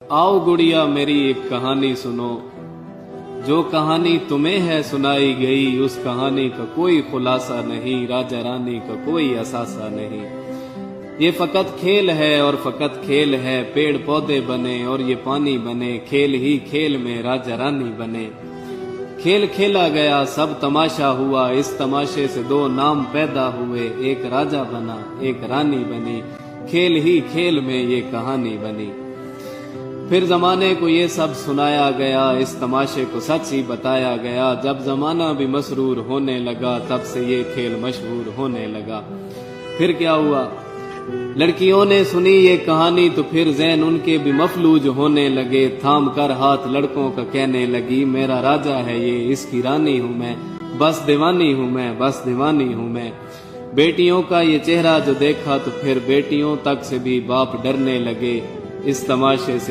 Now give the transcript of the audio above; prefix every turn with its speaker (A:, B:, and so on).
A: आओ गुड़िया मेरी एक कहानी सुनो। जो कहानी तुम्हें है सुनाई गई, उस कहानी का कोई खुलासा नहीं, राजा रानी का कोई असासा नहीं। ये फकत खेल है और फकत खेल है, पेड़ पौधे बने और ये पानी बने, खेल ही खेल में राजा रानी बने। खेल खेला गया सब तमाशा हुआ, इस तमाशे से दो नाम पैदा हुए, एक राजा बना एक रानी बनी, खेल ही खेल में ये कहानी बनी। फिर जमाने को ये सब सुनाया गया, इस तमाशे को सच ही बताया गया। जब जमाना भी मसरूर होने लगा, तब से ये खेल मशहूर होने लगा। फिर क्या हुआ, लड़कियों ने सुनी ये कहानी तो फिर ज़हन उनके भी मफलूज होने लगे। थाम कर हाथ लड़कों का कहने लगी, मेरा राजा है ये, इसकी रानी हूँ मैं, बस दीवानी हूँ मैं, बस दीवानी हूँ मैं। बेटियों का ये चेहरा जो देखा तो फिर बेटियों तक से भी बाप डरने लगे। इस तमाशे से